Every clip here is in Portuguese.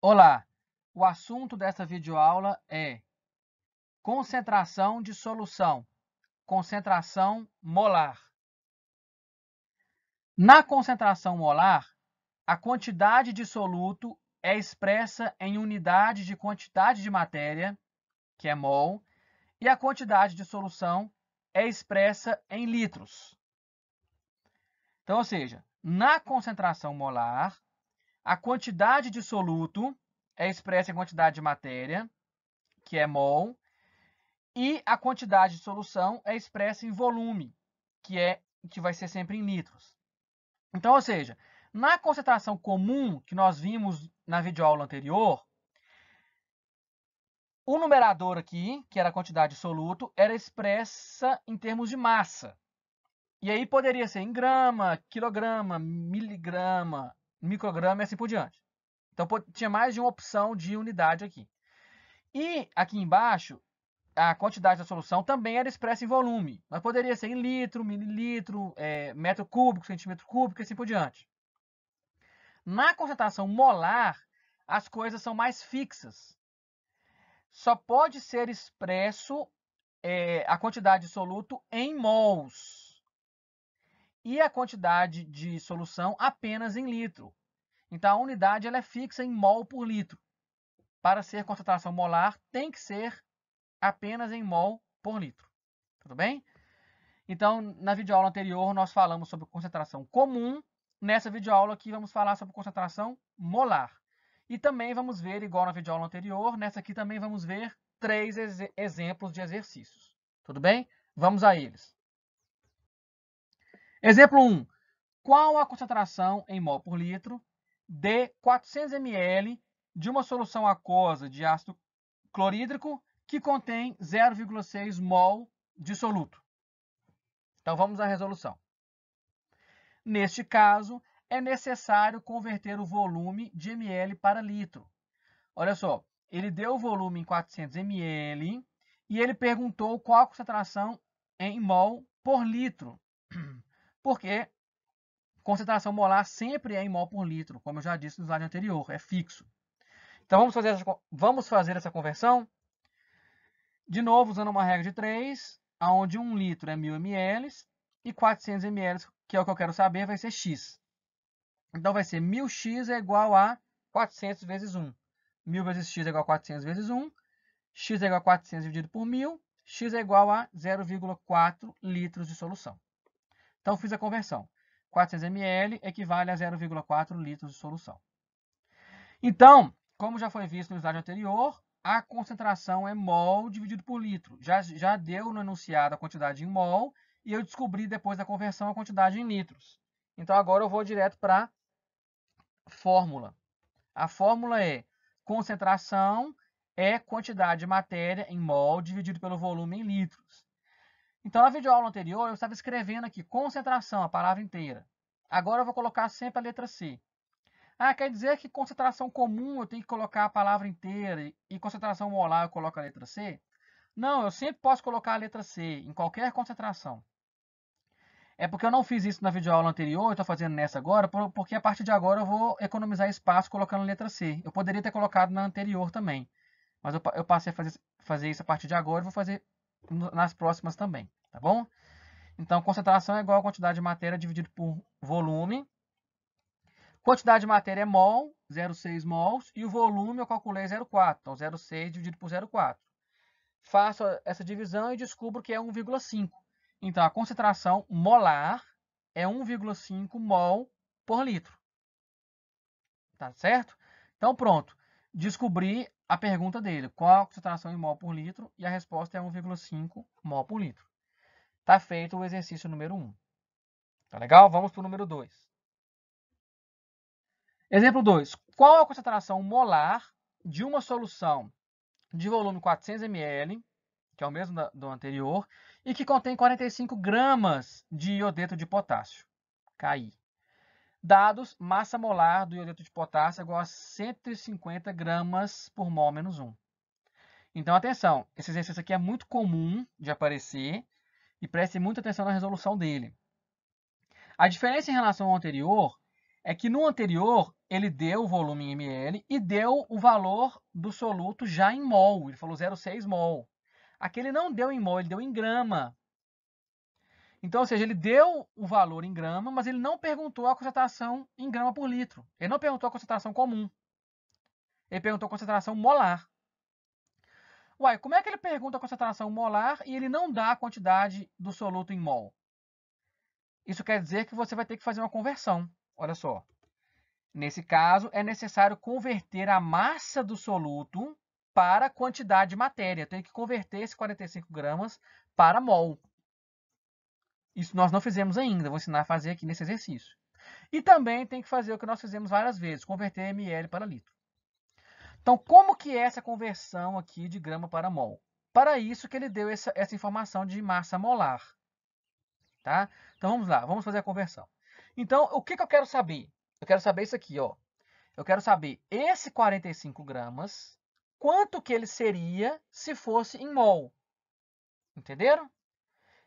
Olá, o assunto dessa videoaula é concentração de solução, concentração molar. Na concentração molar, a quantidade de soluto é expressa em unidade de quantidade de matéria, que é mol, e a quantidade de solução é expressa em litros. Então, ou seja, na concentração molar, a quantidade de soluto é expressa em quantidade de matéria, que é mol, e a quantidade de solução é expressa em volume, que vai ser sempre em litros. Então, ou seja, na concentração comum que nós vimos na videoaula anterior, o numerador aqui, que era a quantidade de soluto, era expressa em termos de massa. E aí poderia ser em grama, quilograma, miligrama, micrograma e assim por diante. Então tinha mais de uma opção de unidade aqui. E aqui embaixo, a quantidade da solução também era expressa em volume, mas poderia ser em litro, mililitro, metro cúbico, centímetro cúbico e assim por diante. Na concentração molar, as coisas são mais fixas. Só pode ser expresso a quantidade de soluto em mols e a quantidade de solução apenas em litro. Então a unidade ela é fixa em mol por litro. Para ser concentração molar, tem que ser apenas em mol por litro. Tudo bem? Então, na videoaula anterior, nós falamos sobre concentração comum. Nessa videoaula aqui, vamos falar sobre concentração molar. E também vamos ver, igual na videoaula anterior, nessa aqui também vamos ver 3 exemplos de exercícios. Tudo bem? Vamos a eles. Exemplo 1. Qual a concentração em mol por litro de 400 ml de uma solução aquosa de ácido clorídrico que contém 0,6 mol de soluto? Então, vamos à resolução. Neste caso, é necessário converter o volume de ml para litro. Olha só, ele deu o volume em 400 ml e ele perguntou qual a concentração em mol por litro. Porque concentração molar sempre é em mol por litro, como eu já disse no slide anterior, é fixo. Então, vamos fazer essa conversão. De novo, usando uma regra de 3, onde 1 litro é 1000 ml e 400 ml, que é o que eu quero saber, vai ser x. Então, vai ser 1000x é igual a 400 vezes 1. 1000 vezes x é igual a 400 vezes 1. X é igual a 400 dividido por 1000. X é igual a 0,4 litros de solução. Então, fiz a conversão. 400 ml equivale a 0,4 litros de solução. Então, como já foi visto no slide anterior, a concentração é mol dividido por litro. Já deu no enunciado a quantidade em mol e eu descobri depois da conversão a quantidade em litros. Então, agora eu vou direto para a fórmula. A fórmula é concentração é quantidade de matéria em mol dividido pelo volume em litros. Então, na videoaula anterior, eu estava escrevendo aqui concentração, a palavra inteira. Agora eu vou colocar sempre a letra C. Quer dizer que concentração comum eu tenho que colocar a palavra inteira e concentração molar eu coloco a letra C? Não, eu sempre posso colocar a letra C em qualquer concentração. É porque eu não fiz isso na videoaula anterior, eu estou fazendo nessa agora, porque a partir de agora eu vou economizar espaço colocando a letra C. Eu poderia ter colocado na anterior também, mas eu passei a fazer isso a partir de agora e vou fazer nas próximas também, tá bom? Então, concentração é igual a quantidade de matéria dividido por volume. Quantidade de matéria é mol, 0,6 mols, e o volume eu calculei 0,4, então 0,6 dividido por 0,4. Faço essa divisão e descubro que é 1,5. Então, a concentração molar é 1,5 mol por litro. Tá certo? Então, pronto. Descobri a pergunta dele. Qual a concentração em mol por litro? E a resposta é 1,5 mol por litro. Tá feito o exercício número 1. Tá legal? Vamos para o número 2. Exemplo 2. Qual a concentração molar de uma solução de volume 400 ml, que é o mesmo do anterior, e que contém 45 gramas de iodeto de potássio, Ki. Dados, massa molar do iodeto de potássio é igual a 150 gramas por mol menos 1. Então, atenção, esse exercício aqui é muito comum de aparecer e preste muita atenção na resolução dele. A diferença em relação ao anterior é que no anterior ele deu o volume em ml e deu o valor do soluto já em mol. Ele falou 0,6 mol. Aqui ele não deu em mol, ele deu em grama. Então, ou seja, ele deu o valor em grama, mas ele não perguntou a concentração em grama por litro. Ele não perguntou a concentração comum. Ele perguntou a concentração molar. Uai, como é que ele pergunta a concentração molar e ele não dá a quantidade do soluto em mol? Isso quer dizer que você vai ter que fazer uma conversão. Olha só. Nesse caso, é necessário converter a massa do soluto para a quantidade de matéria. Tem que converter esses 45 gramas para mol. Isso nós não fizemos ainda, vou ensinar a fazer aqui nesse exercício. E também tem que fazer o que nós fizemos várias vezes, converter ml para litro. Então, como que é essa conversão aqui de grama para mol? Para isso que ele deu essa informação de massa molar. Tá? Então, vamos lá, vamos fazer a conversão. Então, o que eu quero saber? Eu quero saber isso aqui, ó. Eu quero saber esse 45 gramas, quanto que ele seria se fosse em mol. Entenderam?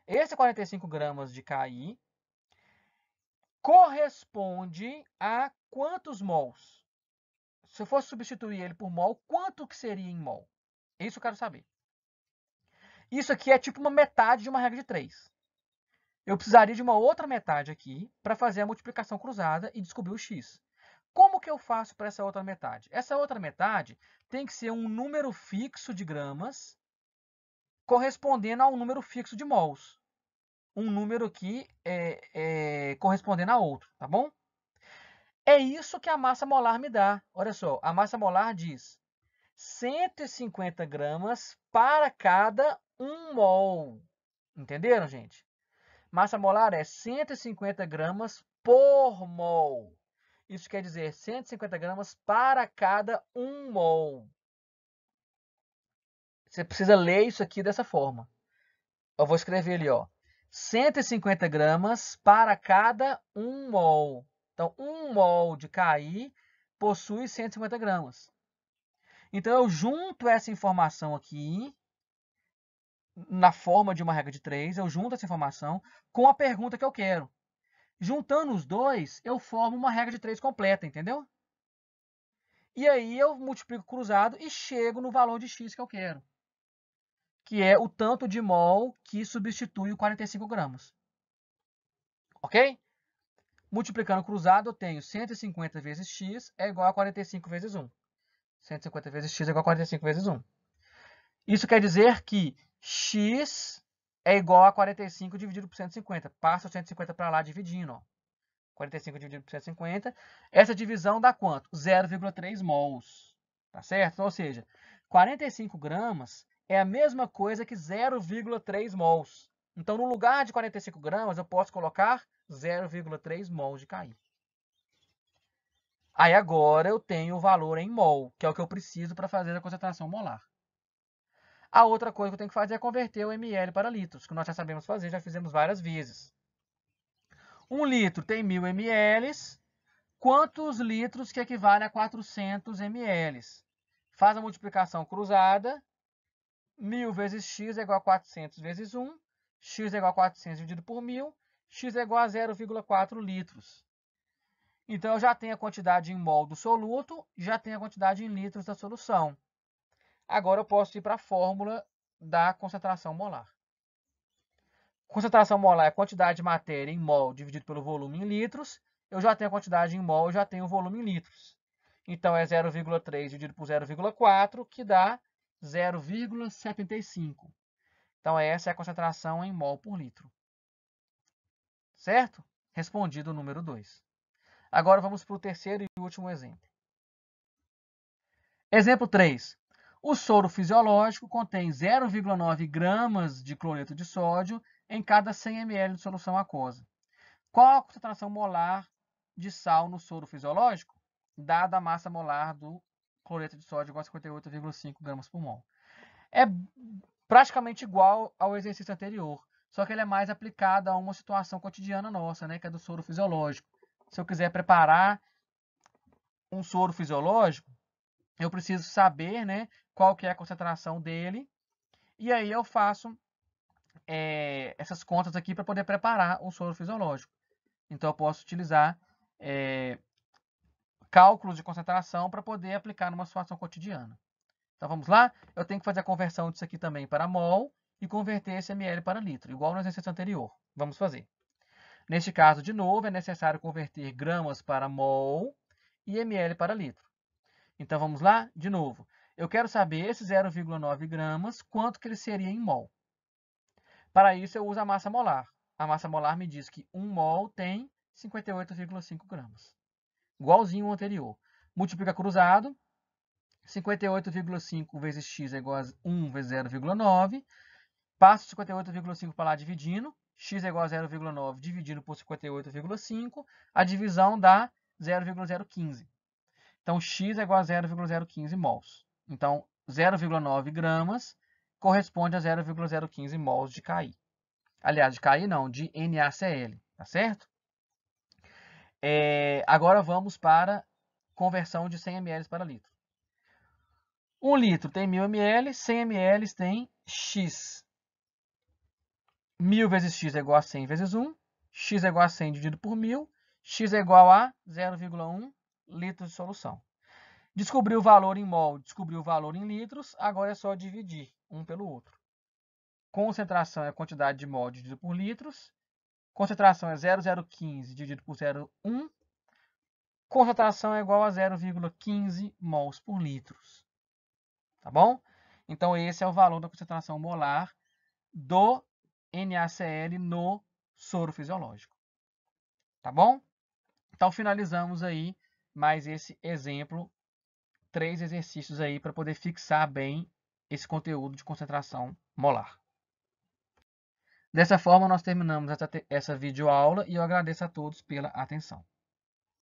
Esse 45 gramas de KI corresponde a quantos mols? Se eu fosse substituir ele por mol, quanto que seria em mol? Isso eu quero saber. Isso aqui é tipo uma metade de uma regra de 3. Eu precisaria de uma outra metade aqui para fazer a multiplicação cruzada e descobrir o x. Como que eu faço para essa outra metade? Essa outra metade tem que ser um número fixo de gramas correspondendo a um número fixo de mols. Um número aqui correspondendo a outro, tá bom? É isso que a massa molar me dá. Olha só, a massa molar diz 150 gramas para cada 1 mol. Entenderam, gente? Massa molar é 150 gramas por mol. Isso quer dizer 150 gramas para cada 1 mol. Você precisa ler isso aqui dessa forma. Eu vou escrever ali, ó. 150 gramas para cada 1 mol. Então, 1 mol de KI possui 150 gramas. Então, eu junto essa informação aqui, na forma de uma regra de 3, eu junto essa informação com a pergunta que eu quero. Juntando os dois, eu formo uma regra de 3 completa, entendeu? E aí eu multiplico cruzado e chego no valor de x que eu quero, que é o tanto de mol que substitui o 45 gramas. Ok? Multiplicando cruzado, eu tenho 150 vezes x é igual a 45 vezes 1. 150 vezes x é igual a 45 vezes 1. Isso quer dizer que x é igual a 45 dividido por 150. Passa o 150 para lá dividindo. Ó. 45 dividido por 150. Essa divisão dá quanto? 0,3 mols. Tá certo? Ou seja, 45 gramas é a mesma coisa que 0,3 mols. Então, no lugar de 45 gramas, eu posso colocar 0,3 mols de KI. Aí agora eu tenho o valor em mol, que é o que eu preciso para fazer a concentração molar. A outra coisa que eu tenho que fazer é converter o ml para litros, que nós já sabemos fazer, já fizemos várias vezes. 1 litro tem 1000 ml. Quantos litros que equivale a 400 ml? Faz a multiplicação cruzada. 1000 vezes x é igual a 400 vezes 1. X é igual a 400 dividido por 1000. X é igual a 0,4 litros. Então, eu já tenho a quantidade em mol do soluto, já tenho a quantidade em litros da solução. Agora, eu posso ir para a fórmula da concentração molar. Concentração molar é a quantidade de matéria em mol dividido pelo volume em litros. Eu já tenho a quantidade em mol, eu já tenho o volume em litros. Então, é 0,3 dividido por 0,4, que dá 0,75. Então, essa é a concentração em mol por litro. Certo? Respondido o número 2. Agora, vamos para o terceiro e último exemplo. Exemplo 3. O soro fisiológico contém 0,9 gramas de cloreto de sódio em cada 100 ml de solução aquosa. Qual a concentração molar de sal no soro fisiológico, dada a massa molar do cloreto de sódio igual a 58,5 gramas por mol? É praticamente igual ao exercício anterior, só que ele é mais aplicado a uma situação cotidiana nossa, né, que é do soro fisiológico. Se eu quiser preparar um soro fisiológico, eu preciso saber, né, qual que é a concentração dele, e aí eu faço essas contas aqui para poder preparar o soro fisiológico. Então, eu posso utilizar cálculos de concentração para poder aplicar numa situação cotidiana. Então vamos lá? Eu tenho que fazer a conversão disso aqui também para mol e converter esse ml para litro, igual no exercício anterior. Vamos fazer. Neste caso, de novo, é necessário converter gramas para mol e ml para litro. Então vamos lá? De novo. Eu quero saber esse 0,9 gramas, quanto que ele seria em mol. Para isso eu uso a massa molar. A massa molar me diz que 1 mol tem 58,5 gramas. Igualzinho ao anterior. Multiplica cruzado. 58,5 vezes x é igual a 1 vezes 0,9. Passo 58,5 para lá dividindo. X é igual a 0,9 dividido por 58,5. A divisão dá 0,015. Então, x é igual a 0,015 mols. Então, 0,9 gramas corresponde a 0,015 mols de KI. Aliás, de KI não, de NaCl, tá certo? Agora vamos para conversão de 100 ml para litro. 1 litro tem 1000 ml, 100 ml tem x. 1000 vezes x é igual a 100 vezes 1. X é igual a 100 dividido por 1000. X é igual a 0,1 litros de solução. Descobriu o valor em mol, descobriu o valor em litros, agora é só dividir um pelo outro. Concentração é a quantidade de mol dividido por litros. Concentração é 0,015 dividido por 0,1. Concentração é igual a 0,15 mols por litros. Tá bom? Então, esse é o valor da concentração molar do NaCl no soro fisiológico. Tá bom? Então, finalizamos aí mais esse exemplo, 3 exercícios aí para poder fixar bem esse conteúdo de concentração molar. Dessa forma, nós terminamos essa videoaula e eu agradeço a todos pela atenção.